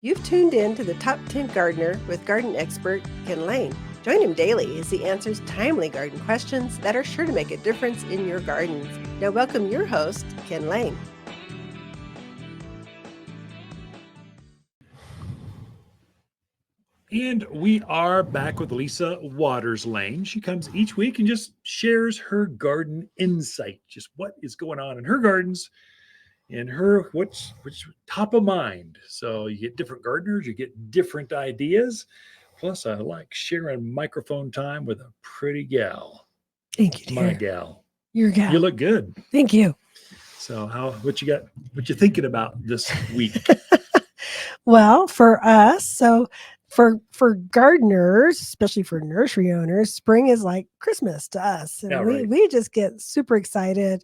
You've tuned in to the Top 10 Gardener with garden expert Ken Lane. Join him daily as he answers timely garden questions that are sure to make a difference in your gardens. Now, welcome your host, Ken Lane. And we are back with Lisa Waters Lane. She comes each week and just shares her garden insight, just what is going on in her gardens and her what's top of mind. So you get different gardeners, you get different ideas. Plus, I like sharing microphone time with a pretty gal. Thank you, dear. My gal. Your gal. You look good. Thank you. So what you thinking about this week? Well, for us, for gardeners, especially for nursery owners, spring is like Christmas to us. And we just get super excited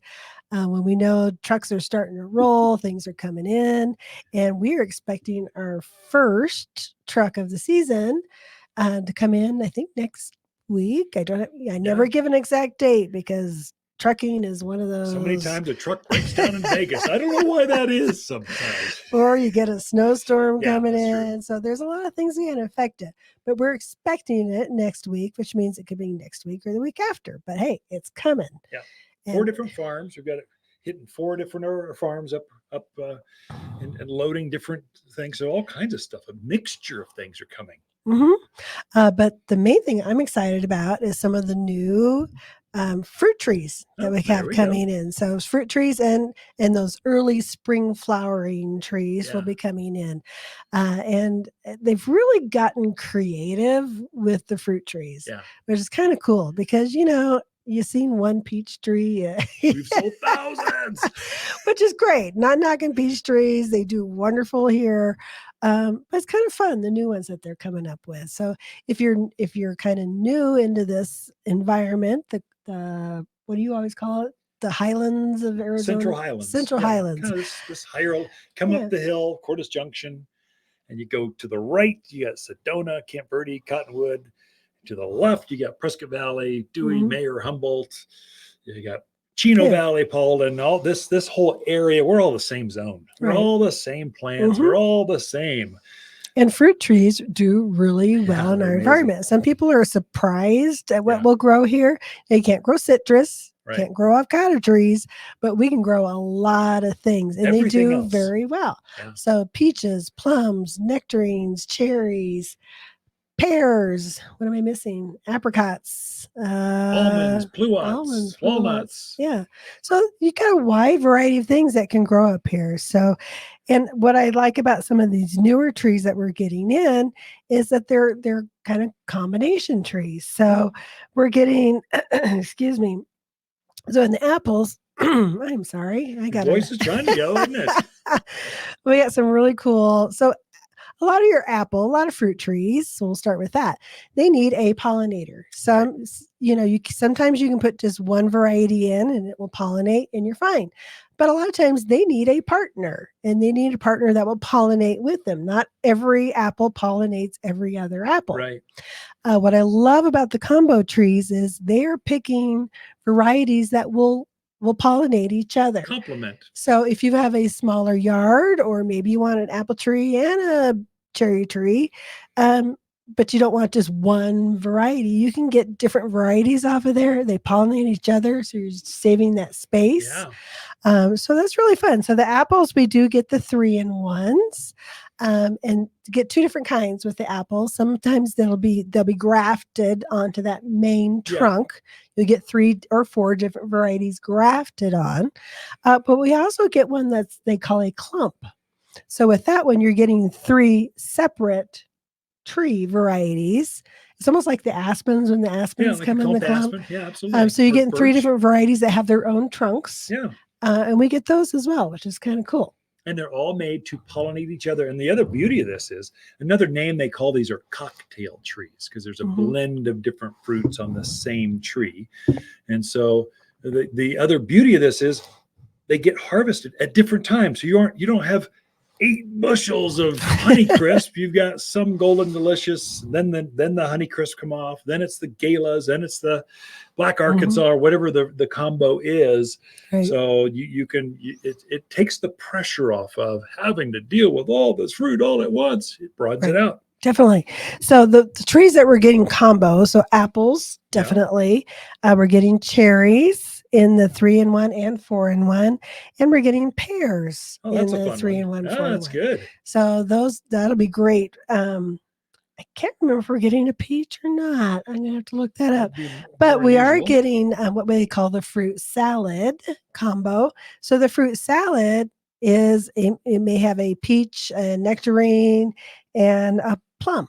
when we know trucks are starting to roll, things are coming in, and we are expecting our first truck of the season to come in, I think next week. I never give an exact date because trucking is one of those. So many times a truck breaks down in Vegas. I don't know why that is sometimes. Or you get a snowstorm coming in. True. So there's a lot of things that can affect it. But we're expecting it next week, which means it could be next week or the week after. But hey, it's coming. Yeah. 4 different farms. We've got it hitting 4 different farms up and loading different things. So all kinds of stuff. A mixture of things are coming. Mm-hmm. But the main thing I'm excited about is some of the new fruit trees that we have coming in. So fruit trees and those early spring flowering trees will be coming in. And they've really gotten creative with the fruit trees, which is kind of cool because, you've seen one peach tree. We've sold thousands. Which is great. Not knocking peach trees. They do wonderful here. But it's kind of fun, the new ones that they're coming up with. So if you're kind of new into this environment, the what do you always call it? The highlands of Arizona? Central Highlands. Kind of this higher, come up the hill, Cordes Junction, and you go to the right, you got Sedona, Camp Verde, Cottonwood. To the left, you got Prescott Valley, Dewey, Mayer, Humboldt. You got Chino Valley, Paulden, all this whole area. We're all the same zone. We're all the same plants. We're all the same. And fruit trees do really well in our environment. Some people are surprised at what will grow here. They can't grow citrus, can't grow avocado trees, but we can grow a lot of things. And Everything they do else. very well. Yeah. So peaches, plums, nectarines, cherries, pears. What am I missing? Apricots, almonds, pluots, walnuts. Yeah. So you got a wide variety of things that can grow up here. So, and what I like about some of these newer trees that we're getting in is that they're kind of combination trees. So we're getting, excuse me. So in the apples, I'm sorry, I got voice is trying to go, isn't it? We got some really cool. So a lot of fruit trees, so we'll start with that. They need a pollinator. Sometimes you can put just one variety in and it will pollinate and you're fine. But a lot of times they need a partner, and they need a partner that will pollinate with them. Not every apple pollinates every other apple. Right. What I love about the combo trees is they're picking varieties that will pollinate each other. Complement. So if you have a smaller yard, or maybe you want an apple tree and a cherry tree, but you don't want just one variety, you can get different varieties off of there. They pollinate each other, so you're saving that space. So that's really fun. So the apples, we do get the 3-in-1s. And get 2 different kinds with the apples. Sometimes they'll be grafted onto that main trunk. You'll get 3 or 4 different varieties grafted on. But we also get one they call a clump. So with that one, you're getting 3 separate tree varieties. It's almost like the aspens when the aspens come in the clump. Yeah, absolutely. So you're getting 3 different varieties that have their own trunks. Yeah. And we get those as well, which is kind of cool. And they're all made to pollinate each other. And the other beauty of this is, another name they call these are cocktail trees, because there's a blend of different fruits on the same tree. And so the other beauty of this is they get harvested at different times. So you don't have 8 bushels of honey crisp. You've got some golden delicious, then the honey crisp come off, then it's the galas, then it's the black Mhm. Arkansas, or whatever the combo is. Right. So it takes the pressure off of having to deal with all this fruit all at once. It broadens it Right. out. Definitely. So the trees that we're getting combo, so apples, Yeah. definitely. We're getting cherries in the 3-in-1 and 4-in-1, and we're getting pears Oh, in that's a the fun one. 3-in-1, Ah, that's 4-in-1. good. So those that'll be great. I can't remember if we're getting a peach or not. I'm gonna have to look that up. That'd be But more we are unusual. getting what we call the fruit salad combo. So the fruit salad it may have a peach, a nectarine, and a plum.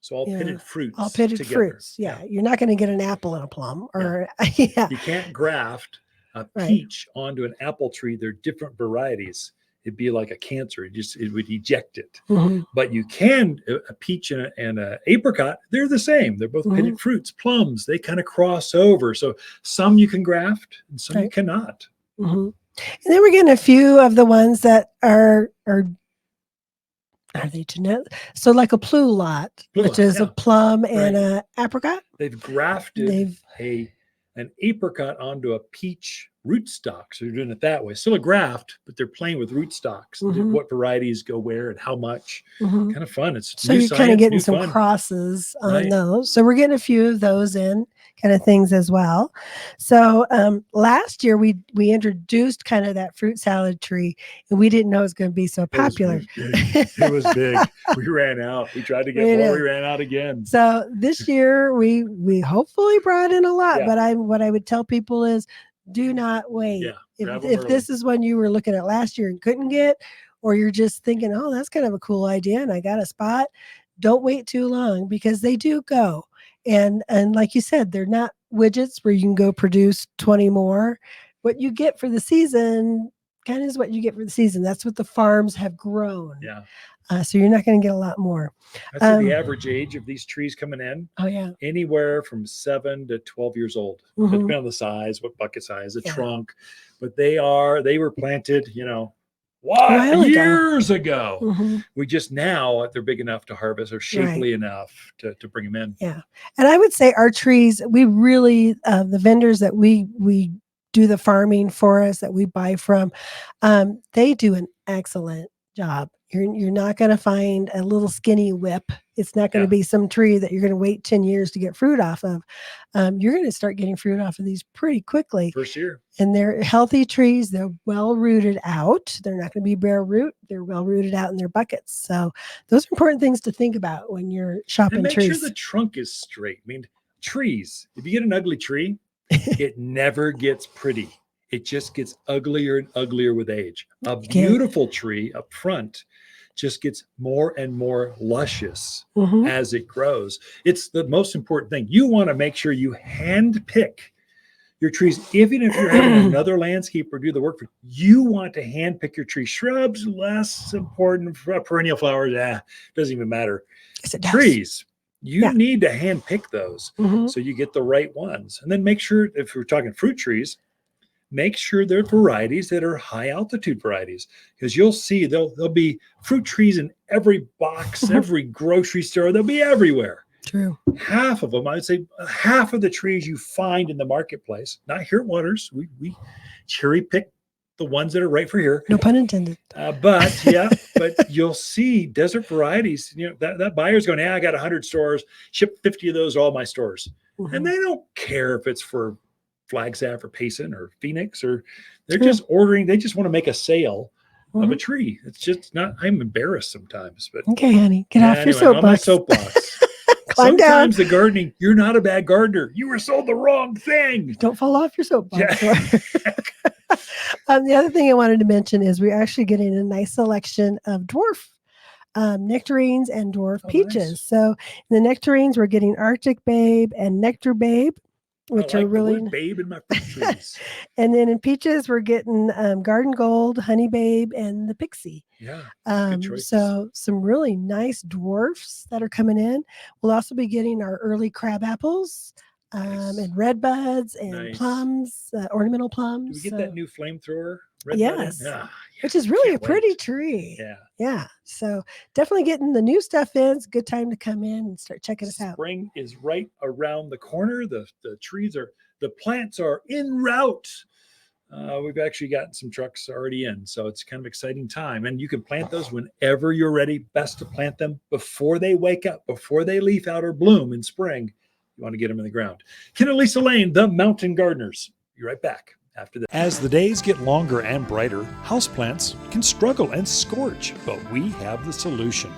So all Yeah, pitted all fruits pitted together. fruits. Yeah. Yeah, you're not going to get an apple and a plum, Yeah. or yeah, You can't graft a right. peach onto an apple tree. They're different varieties. It'd be like a cancer. It would eject it. Hmm. But you can a peach and a apricot. They're the same. They're both Hmm. pitted fruits. Plums. They kind of cross over. So some you can graft and some you Right. cannot. Hmm. And then we're getting a few of the ones that are they genetic? So like a lot, which is a Yeah, plum and right. a apricot. They've grafted They've a an apricot onto a peach rootstock. So they're doing it that way. Still a graft, but they're playing with rootstocks. hmm. What varieties go where and how much. Hmm. Kind of fun. It's So new you're kind of science, getting new some fun. crosses on Right. those. So we're getting a few of those in kind of things as well. So last year we introduced kind of that fruit salad tree, and we didn't know it was going to be so It popular. was big. It was big. We ran out. We tried to get We more. We did. ran out again. So this year we hopefully brought in a lot, Yeah. but what I would tell people is do not wait. Yeah. If Grab them if early. this is one you were looking at last year and couldn't get, or you're just thinking, oh, that's kind of a cool idea and I got a spot, don't wait too long because they do go. And like you said, they're not widgets where you can go produce 20 more. What you get for the season kind of is what you get for the season. That's what the farms have grown. Yeah. So you're not going to get a lot more. I'd say the average age of these trees coming in, Oh yeah. anywhere from 7 to 12 years old. Hmm. Depending on the size, what bucket size, the Yeah. trunk. But they were planted, A what, while ago. years ago. Hmm. We just now they're big enough to harvest or Right. shapely enough to bring them in. Yeah. And I would say our trees, we really, the vendors that we do the farming for us that we buy from, they do an excellent job. You're not going to find a little skinny whip. It's not going to Yeah. be some tree that you're going to wait 10 years to get fruit off of. You're going to start getting fruit off of these pretty quickly. First year. And they're healthy trees. They're well rooted out. They're not going to be bare root. They're well rooted out in their buckets. So those are important things to think about when you're And shopping make sure trees. the trunk is straight. I mean, trees, if you get an ugly tree, it never gets pretty. It just gets uglier and uglier with age. A You can't. beautiful tree up front just gets more and more luscious Mhm. as it grows. It's the most important thing. You want to make sure you hand pick your trees, even if you're having another landscaper do the work for you. You want to hand pick your tree. Shrubs, less important. Perennial flowers, doesn't even matter. Yes, it does. Trees, you Yeah. need to hand pick those Mhm. so you get the right ones. And then make sure, if we're talking fruit trees, make sure they're varieties that are high altitude varieties, because you'll see there'll be fruit trees in every box, every grocery store. They'll be everywhere. True. Half of them, I'd say half of the trees you find in the marketplace, not here at Waters, we cherry pick the ones that are right for here. No pun intended. But you'll see desert varieties. That buyer's going, I got 100 stores, ship 50 of those to all my stores. Mhm. And they don't care if it's for Flagstaff or Payson or Phoenix, or they're True. just ordering. They just want to make a sale of a Mhm. tree. It's just not. I'm embarrassed sometimes, but Okay, honey, get off your anyway, on my soapbox. soapbox. Climb down. Sometimes the gardening, you're not a bad gardener. You were sold the wrong thing. Don't fall off your soapbox. Yeah. The other thing I wanted to mention is we're actually getting a nice selection of dwarf nectarines and dwarf peaches. Nice. So in the nectarines, we're getting Arctic Babe and Nectar Babe, which I like are really the word babe in my fruit trees. And then in peaches, we're getting Garden Gold, Honey Babe, and the Pixie. Yeah, good choices. So some really nice dwarfs that are coming in. We'll also be getting our early crab apples. Nice. And red buds and Nice. plums, ornamental plums. Do we get that new flamethrower? red bud in. Yes. Yeah, Which is really a can't pretty wait. tree. Yeah. Yeah. So definitely getting the new stuff in. It's a good time to come in and start checking us out. Spring is right around the corner. The plants are en route. We've actually gotten some trucks already in, so it's kind of exciting time. And you can plant those whenever you're ready. Best to plant them before they wake up, before they leaf out or bloom in spring. You want to get them in the ground. Ken and Lisa Lane, the Mountain Gardeners. Be right back after this. As the days get longer and brighter, houseplants can struggle and scorch, but we have the solution.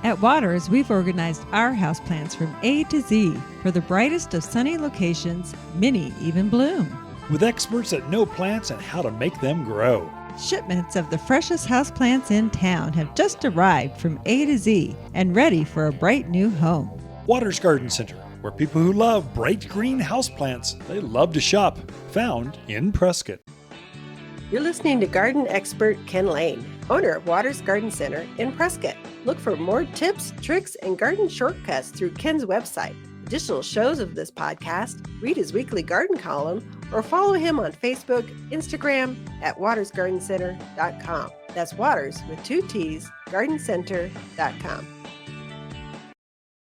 At Waters, we've organized our houseplants from A to Z for the brightest of sunny locations, many even bloom. With experts that know plants and how to make them grow. Shipments of the freshest houseplants in town have just arrived from A to Z and ready for a bright new home. Waters Garden Center, where people who love bright green houseplants, they love to shop. Found in Prescott. You're listening to garden expert Ken Lane, owner of Waters Garden Center in Prescott. Look for more tips, tricks, and garden shortcuts through Ken's website. Additional shows of this podcast, read his weekly garden column, or follow him on Facebook, Instagram at watersgardencenter.com. That's Waters with 2 T's, gardencenter.com.